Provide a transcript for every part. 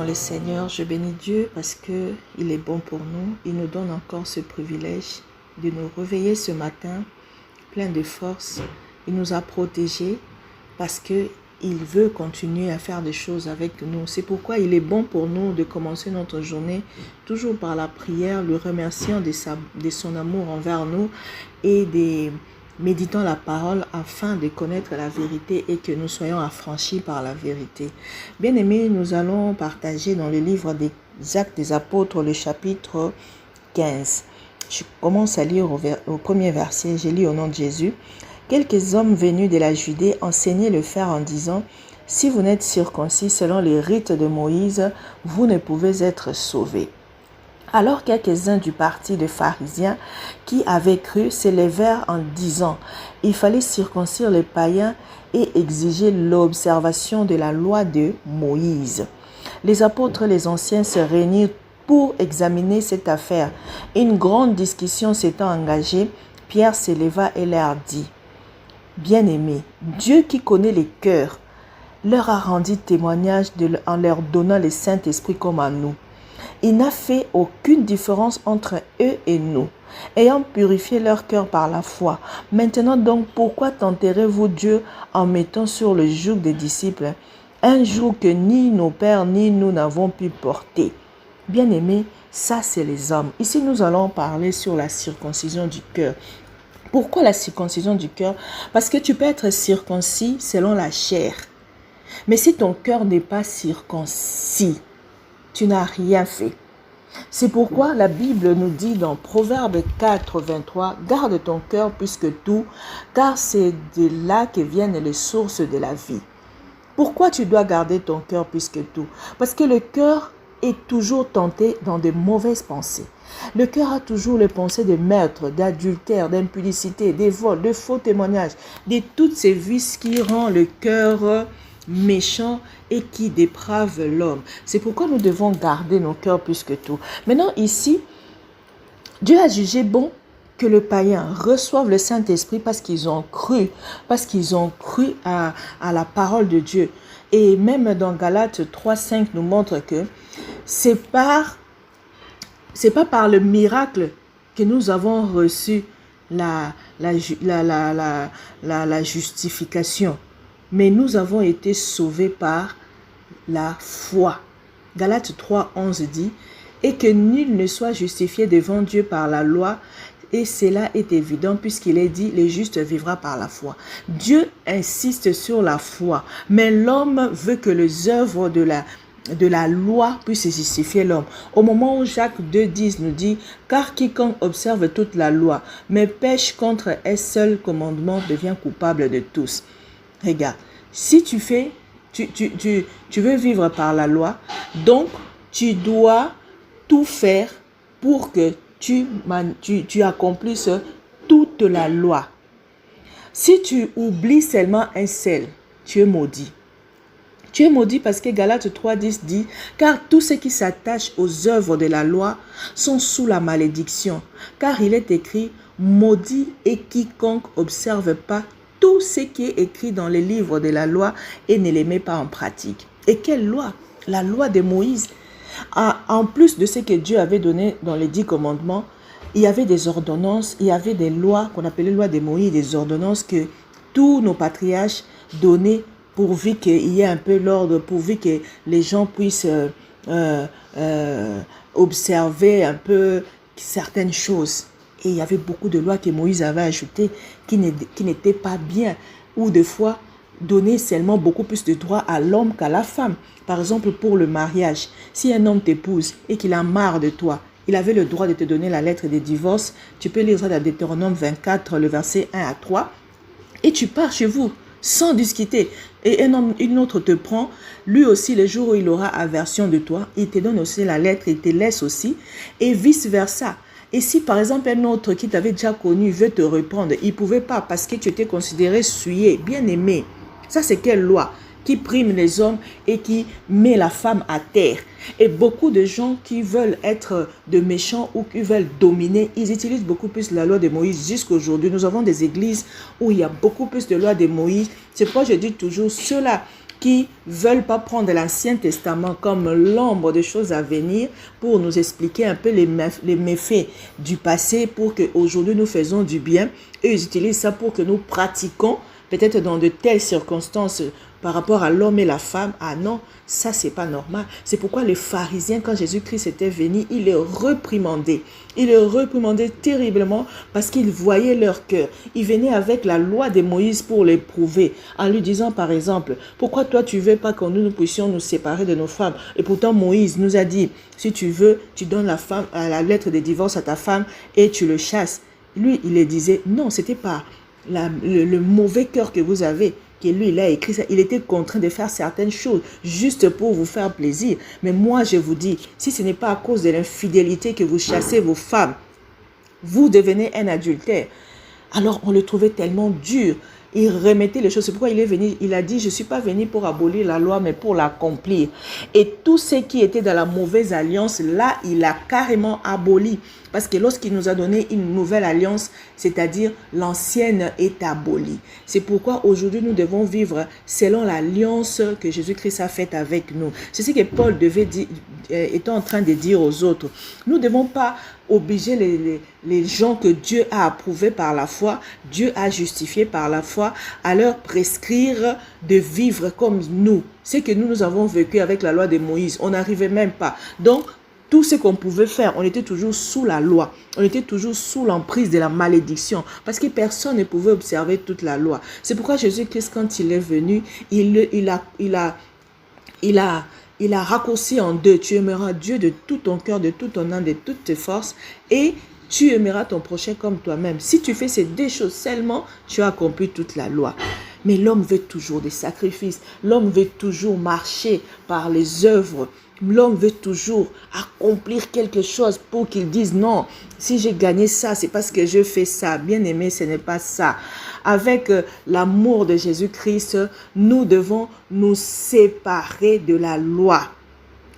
le Seigneur, je bénis Dieu parce qu'il est bon pour nous. Il nous donne encore ce privilège de nous réveiller ce matin plein de force. Il nous a protégés parce qu'il veut continuer à faire des choses avec nous. C'est pourquoi il est bon pour nous de commencer notre journée toujours par la prière, le remerciant de son amour envers nous et méditant la parole afin de connaître la vérité et que nous soyons affranchis par la vérité. Bien-aimés, nous allons partager dans le livre des Actes des Apôtres, le chapitre 15. Je commence à lire au premier verset, je lis au nom de Jésus. Quelques hommes venus de la Judée enseignaient le faire en disant « Si vous n'êtes circoncis selon les rites de Moïse, vous ne pouvez être sauvés. » Alors quelques-uns du parti des pharisiens qui avaient cru s'élevèrent en disant « Il fallait circoncire les païens et exiger l'observation de la loi de Moïse. » Les apôtres et les anciens se réunirent pour examiner cette affaire. Une grande discussion s'étant engagée, Pierre s'éleva et leur dit « Bien-aimés, Dieu qui connaît les cœurs, leur a rendu témoignage en leur donnant le Saint-Esprit comme à nous. Il n'a fait aucune différence entre eux et nous, ayant purifié leur cœur par la foi. Maintenant donc, pourquoi tenterez-vous Dieu en mettant sur le joug des disciples un joug que ni nos pères ni nous n'avons pu porter? Bien-aimés, ça c'est les hommes. Ici nous allons parler sur la circoncision du cœur. Pourquoi la circoncision du cœur? Parce que tu peux être circoncis selon la chair. Mais si ton cœur n'est pas circoncis, tu n'as rien fait. C'est pourquoi la Bible nous dit dans Proverbe 4, 23, « Garde ton cœur plus que tout, car c'est de là que viennent les sources de la vie. » Pourquoi tu dois garder ton cœur plus que tout? Parce que le cœur est toujours tenté dans de mauvaises pensées. Le cœur a toujours les pensées de meurtre, d'adultère, d'impudicité, des vols, de faux témoignages, de toutes ces vices qui rendent le cœur méchant et qui déprave l'homme. C'est pourquoi nous devons garder nos cœurs plus que tout. Maintenant ici, Dieu a jugé bon que le païen reçoive le Saint-Esprit parce qu'ils ont cru à la parole de Dieu. Et même dans Galates 3, 5 nous montre que c'est pas par le miracle que nous avons reçu la justification, mais nous avons été sauvés par la foi. Galates 3, 11 dit « Et que nul ne soit justifié devant Dieu par la loi, et cela est évident puisqu'il est dit « Le juste vivra par la foi ». Dieu insiste sur la foi, mais l'homme veut que les œuvres de la loi puissent justifier l'homme. Au moment où Jacques 2,10 nous dit « Car quiconque observe toute la loi, mais pêche contre un seul commandement, devient coupable de tous. » Regarde, si tu veux vivre par la loi, donc tu dois tout faire pour que tu accomplisses toute la loi. Si tu oublies seulement un seul, tu es maudit. Tu es maudit parce que Galates 3,10 dit « Car tous ceux qui s'attachent aux œuvres de la loi sont sous la malédiction. Car il est écrit « Maudit et quiconque observe pas tout ce qui est écrit dans les livres de la loi et ne les met pas en pratique. » Et quelle loi? La loi de Moïse. En plus de ce que Dieu avait donné dans les 10 commandements, il y avait des ordonnances, il y avait des lois qu'on appelait loi de Moïse, des ordonnances que tous nos patriarches donnaient pourvu qu'il y ait un peu l'ordre, pourvu que les gens puissent observer un peu certaines choses. Et il y avait beaucoup de lois que Moïse avait ajoutées qui n'étaient pas bien, ou des fois donner seulement beaucoup plus de droits à l'homme qu'à la femme. Par exemple, pour le mariage, si un homme t'épouse et qu'il a marre de toi, il avait le droit de te donner la lettre de divorce. Tu peux lire ça dans Deutéronome 24, le verset 1 à 3, et tu pars chez vous sans discuter. Et une autre te prend, lui aussi, le jour où il aura aversion de toi, il te donne aussi la lettre, il te laisse aussi, et vice-versa. Et si par exemple un autre qui t'avait déjà connu veut te reprendre, il ne pouvait pas parce que tu étais considéré souillé, bien aimé. Ça c'est quelle loi qui prime les hommes et qui met la femme à terre? Et beaucoup de gens qui veulent être de méchants ou qui veulent dominer, ils utilisent beaucoup plus la loi de Moïse. Jusqu'à aujourd'hui, nous avons des églises où il y a beaucoup plus de loi de Moïse. C'est pourquoi je dis toujours, ceux-là qui veulent pas prendre l'Ancien Testament comme l'ombre des choses à venir pour nous expliquer un peu les méfaits du passé pour qu'aujourd'hui nous faisons du bien. Et ils utilisent ça pour que nous pratiquons peut-être dans de telles circonstances par rapport à l'homme et la femme. Ah non, ça c'est pas normal. C'est pourquoi les pharisiens, quand Jésus-Christ était venu, il les reprimandait. Il les reprimandait terriblement parce qu'il voyait leur cœur. Il venait avec la loi de Moïse pour les prouver, en lui disant par exemple, pourquoi toi tu veux pas que nous puissions nous séparer de nos femmes? Et pourtant Moïse nous a dit, si tu veux, tu donnes la lettre de divorce à ta femme et tu le chasses. Lui, il les disait, non, c'était pas le mauvais cœur que vous avez, que lui, il a écrit ça. Il était contraint de faire certaines choses juste pour vous faire plaisir. Mais moi, je vous dis, si ce n'est pas à cause de l'infidélité que vous chassez vos femmes, vous devenez un adultère. Alors, on le trouvait tellement dur. Il remettait les choses. C'est pourquoi il est venu. Il a dit, je ne suis pas venu pour abolir la loi, mais pour l'accomplir. Et tout ce qui était dans la mauvaise alliance, là, il a carrément aboli. Parce que lorsqu'il nous a donné une nouvelle alliance, c'est-à-dire l'ancienne est abolie. C'est pourquoi aujourd'hui, nous devons vivre selon l'alliance que Jésus-Christ a faite avec nous. C'est ce que Paul était en train de dire aux autres. Nous ne devons pas obliger les gens que Dieu a approuvés par la foi, Dieu a justifié par la foi, à leur prescrire de vivre comme nous. C'est que nous avons vécu avec la loi de Moïse. On n'arrivait même pas. Donc, tout ce qu'on pouvait faire, on était toujours sous la loi. On était toujours sous l'emprise de la malédiction. Parce que personne ne pouvait observer toute la loi. C'est pourquoi Jésus-Christ, quand il est venu, il a raccourci en deux. Tu aimeras Dieu de tout ton cœur, de toute ton âme, de toutes tes forces. Et tu aimeras ton prochain comme toi-même. Si tu fais ces deux choses seulement, tu as accompli toute la loi. Mais l'homme veut toujours des sacrifices. L'homme veut toujours marcher par les œuvres. L'homme veut toujours accomplir quelque chose pour qu'il dise non, si j'ai gagné ça, c'est parce que je fais ça. Bien aimé, ce n'est pas ça. Avec l'amour de Jésus-Christ, nous devons nous séparer de la loi.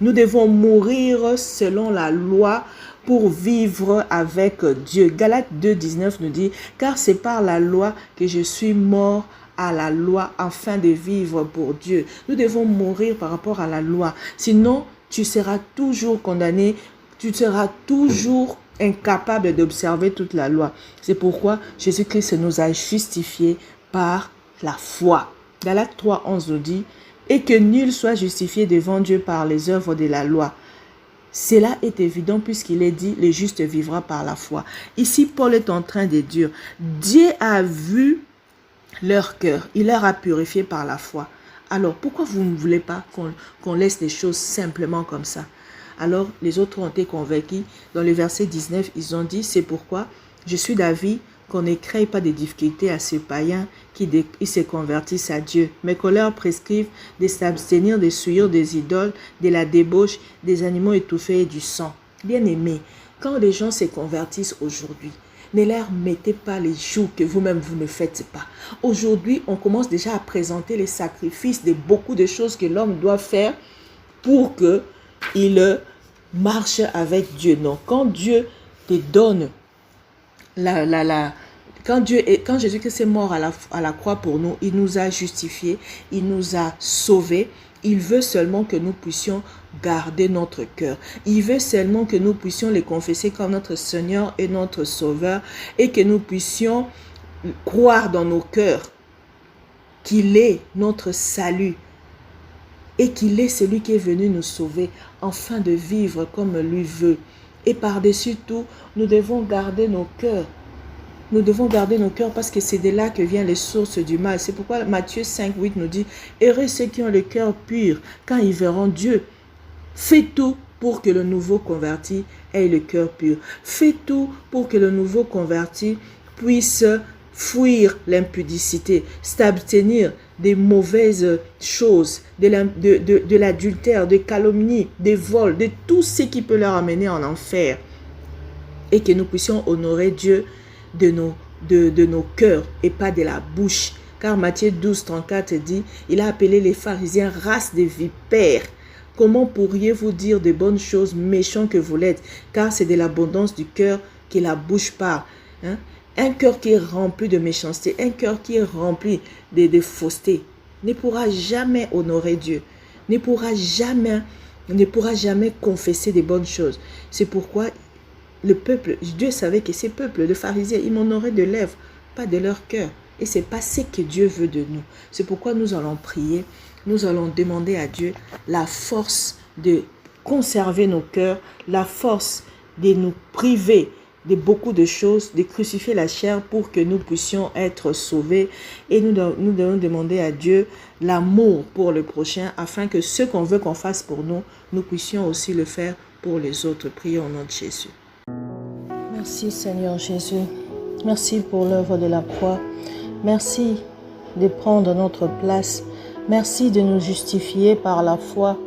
Nous devons mourir selon la loi pour vivre avec Dieu. Galates 2,19 nous dit, car c'est par la loi que je suis mort à la loi afin de vivre pour Dieu. Nous devons mourir par rapport à la loi. Sinon, tu seras toujours condamné, tu seras toujours incapable d'observer toute la loi. C'est pourquoi Jésus-Christ nous a justifiés par la foi. Galates 3,11 nous dit, et que nul soit justifié devant Dieu par les œuvres de la loi. Cela est évident puisqu'il est dit, le juste vivra par la foi. Ici, Paul est en train de dire, Dieu a vu leur cœur, il leur a purifié par la foi. Alors, pourquoi vous ne voulez pas qu'on laisse les choses simplement comme ça? Alors, les autres ont été convaincus. Dans le verset 19, ils ont dit, c'est pourquoi je suis d'avis qu'on ne crée pas de difficultés à ces païens qui se convertissent à Dieu, mais qu'on leur prescrive de s'abstenir des souillures des idoles, de la débauche, des animaux étouffés et du sang. Bien-aimés, quand les gens se convertissent aujourd'hui, ne leur mettez pas les joues que vous-même vous ne faites pas. Aujourd'hui, on commence déjà à présenter les sacrifices de beaucoup de choses que l'homme doit faire pour qu'il marche avec Dieu. Non, quand Dieu te donne quand Jésus-Christ est mort à la croix pour nous, il nous a justifiés, il nous a sauvés. Il veut seulement que nous puissions garder notre cœur. Il veut seulement que nous puissions les confesser comme notre Seigneur et notre Sauveur et que nous puissions croire dans nos cœurs qu'il est notre salut et qu'il est celui qui est venu nous sauver afin de vivre comme lui veut. Et par-dessus tout, nous devons garder nos cœurs. Nous devons garder nos cœurs parce que c'est de là que viennent les sources du mal. C'est pourquoi Matthieu 5,8 nous dit « Heureux ceux qui ont le cœur pur, quand ils verront Dieu. Fais tout pour que le nouveau converti ait le cœur pur. Fais tout pour que le nouveau converti puisse fuir l'impudicité, s'abstenir des mauvaises choses, de l'adultère, de calomnie, des vols, de tout ce qui peut leur amener en enfer. Et que nous puissions honorer Dieu de nos cœurs et pas de la bouche. Car Matthieu 12,34 dit, il a appelé les pharisiens race de vipères. Comment pourriez-vous dire de bonnes choses, méchants que vous l'êtes? Car c'est de l'abondance du cœur que la bouche parle. Un cœur qui est rempli de méchanceté, un cœur qui est rempli de fausseté. ne pourra jamais honorer Dieu, ne pourra jamais confesser des bonnes choses. C'est pourquoi le peuple, Dieu savait que ces peuples, les pharisiens, ils m'honoraient de lèvres, pas de leur cœur. Et c'est pas ce que Dieu veut de nous. C'est pourquoi nous allons prier, nous allons demander à Dieu la force de conserver nos cœurs, la force de nous priver de beaucoup de choses, de crucifier la chair pour que nous puissions être sauvés. Et nous devons demander à Dieu l'amour pour le prochain, afin que ce qu'on veut qu'on fasse pour nous, nous puissions aussi le faire pour les autres. Prions au nom de Jésus. Merci Seigneur Jésus. Merci pour l'œuvre de la croix. Merci de prendre notre place. Merci de nous justifier par la foi,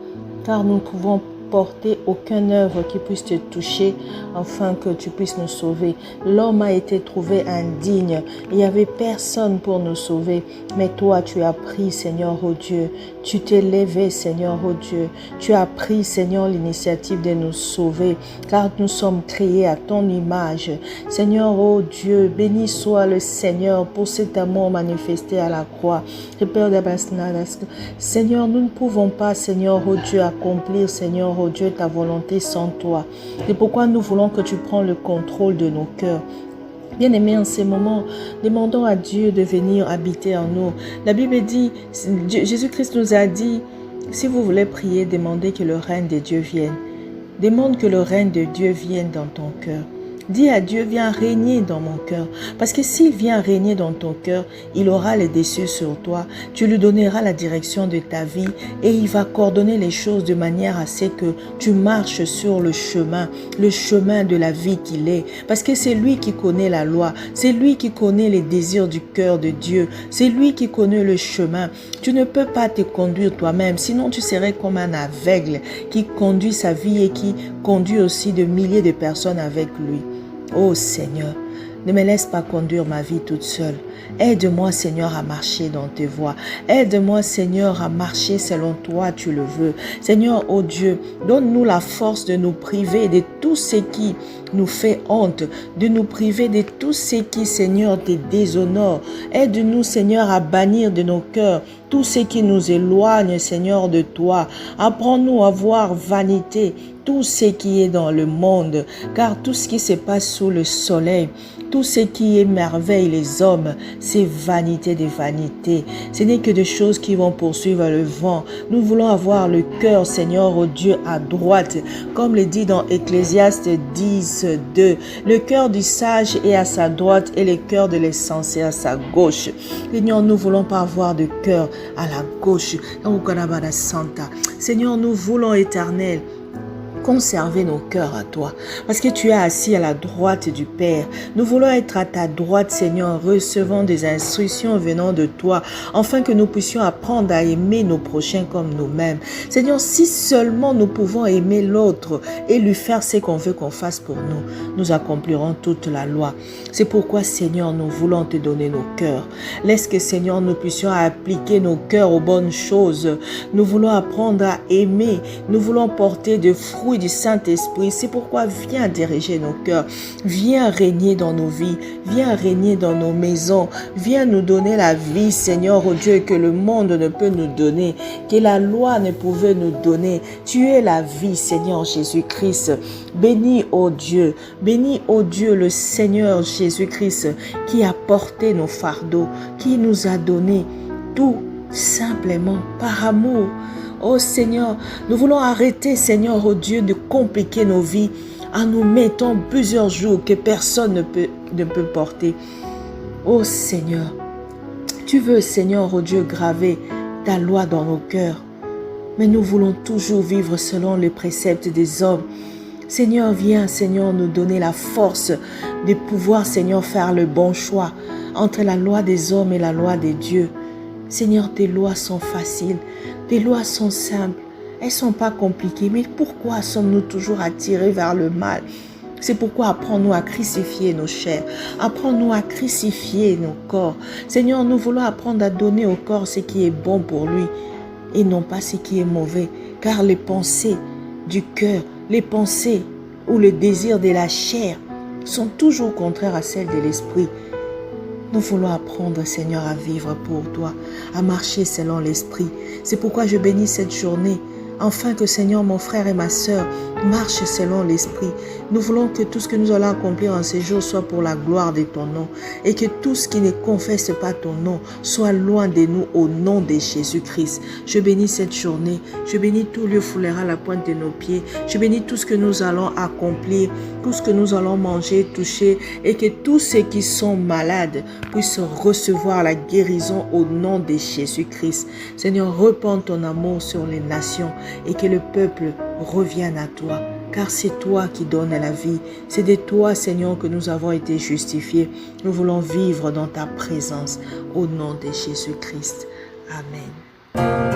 car nous ne pouvons porter aucune œuvre qui puisse te toucher afin que tu puisses nous sauver. L'homme a été trouvé indigne. Il n'y avait personne pour nous sauver. Mais toi, tu as pris, Seigneur, oh Dieu. Tu t'es levé, Seigneur, oh Dieu. Tu as pris, Seigneur, l'initiative de nous sauver, car nous sommes créés à ton image. Seigneur, oh Dieu, béni soit le Seigneur pour cet amour manifesté à la croix. Seigneur, nous ne pouvons pas, Seigneur, oh Dieu, accomplir, Seigneur, oh Dieu, ta volonté sans toi. C'est pourquoi nous voulons que tu prends le contrôle de nos cœurs. Bien-aimés, en ces moments, demandons à Dieu de venir habiter en nous. La Bible dit, Jésus-Christ nous a dit, si vous voulez prier, demandez que le règne de Dieu vienne. Demande que le règne de Dieu vienne dans ton cœur. Dis à Dieu, viens régner dans mon cœur. Parce que s'il vient régner dans ton cœur, il aura les dessus sur toi. Tu lui donneras la direction de ta vie et il va coordonner les choses de manière à ce que tu marches sur le chemin de la vie qu'il est. Parce que c'est lui qui connaît la loi. C'est lui qui connaît les désirs du cœur de Dieu. C'est lui qui connaît le chemin. Tu ne peux pas te conduire toi-même. Sinon, tu serais comme un aveugle qui conduit sa vie et qui conduit aussi de milliers de personnes avec lui. Oh Seigneur, ne me laisse pas conduire ma vie toute seule. Aide-moi, Seigneur, à marcher dans tes voies. Aide-moi, Seigneur, à marcher selon toi, tu le veux. Seigneur, oh Dieu, donne-nous la force de nous priver de tout ce qui nous fait honte, de nous priver de tout ce qui, Seigneur, te déshonore. Aide-nous, Seigneur, à bannir de nos cœurs tout ce qui nous éloigne, Seigneur, de toi. Apprends-nous à voir vanité, tout ce qui est dans le monde, car tout ce qui se passe sous le soleil, tout ce qui émerveille les hommes, c'est vanité des vanités. Ce n'est que des choses qui vont poursuivre le vent. Nous voulons avoir le cœur, Seigneur, oh Dieu, à droite, comme le dit dans Ecclésiaste 10, 2. Le cœur du sage est à sa droite et le cœur de l'insensé à sa gauche. Seigneur, nous ne voulons pas avoir de cœur à la gauche. Seigneur, nous voulons, Éternel, conserver nos cœurs à toi, parce que tu es assis à la droite du Père. Nous voulons être à ta droite, Seigneur, recevant des instructions venant de toi, afin que nous puissions apprendre à aimer nos prochains comme nous-mêmes. Seigneur, si seulement nous pouvons aimer l'autre et lui faire ce qu'on veut qu'on fasse pour nous, nous accomplirons toute la loi. C'est pourquoi, Seigneur, nous voulons te donner nos cœurs. Laisse que, Seigneur, nous puissions appliquer nos cœurs aux bonnes choses. Nous voulons apprendre à aimer. Nous voulons porter des fruits du Saint-Esprit. C'est pourquoi viens diriger nos cœurs, viens régner dans nos vies, viens régner dans nos maisons, viens nous donner la vie, Seigneur, oh Dieu, que le monde ne peut nous donner, que la loi ne pouvait nous donner. Tu es la vie, Seigneur Jésus-Christ. Bénis, oh Dieu, le Seigneur Jésus-Christ qui a porté nos fardeaux, qui nous a donné tout simplement par amour. Oh Seigneur, nous voulons arrêter, Seigneur, oh Dieu, de compliquer nos vies en nous mettant plusieurs jours que personne ne peut porter. Oh Seigneur, tu veux, Seigneur, oh Dieu, graver ta loi dans nos cœurs. Mais nous voulons toujours vivre selon les préceptes des hommes. Seigneur, viens, Seigneur, nous donner la force de pouvoir, Seigneur, faire le bon choix entre la loi des hommes et la loi des dieux. Seigneur, tes lois sont faciles. Tes lois sont simples, elles ne sont pas compliquées, mais pourquoi sommes-nous toujours attirés vers le mal? C'est pourquoi apprends-nous à crucifier nos chairs, apprends-nous à crucifier nos corps. Seigneur, nous voulons apprendre à donner au corps ce qui est bon pour lui et non pas ce qui est mauvais, car les pensées du cœur, les pensées ou le désir de la chair sont toujours contraires à celles de l'esprit. Nous voulons apprendre, Seigneur, à vivre pour toi, à marcher selon l'Esprit. C'est pourquoi je bénis cette journée, afin que, Seigneur, mon frère et ma sœur marchent selon l'Esprit. Nous voulons que tout ce que nous allons accomplir en ces jours soit pour la gloire de ton nom, et que tout ce qui ne confesse pas ton nom soit loin de nous au nom de Jésus-Christ. Je bénis cette journée, je bénis tout lieu foulera à la pointe de nos pieds, je bénis tout ce que nous allons accomplir, tout ce que nous allons manger, toucher, et que tous ceux qui sont malades puissent recevoir la guérison au nom de Jésus-Christ. Seigneur, répands ton amour sur les nations et que le peuple revienne à toi, car c'est toi qui donnes la vie. C'est de toi, Seigneur, que nous avons été justifiés. Nous voulons vivre dans ta présence au nom de Jésus-Christ. Amen.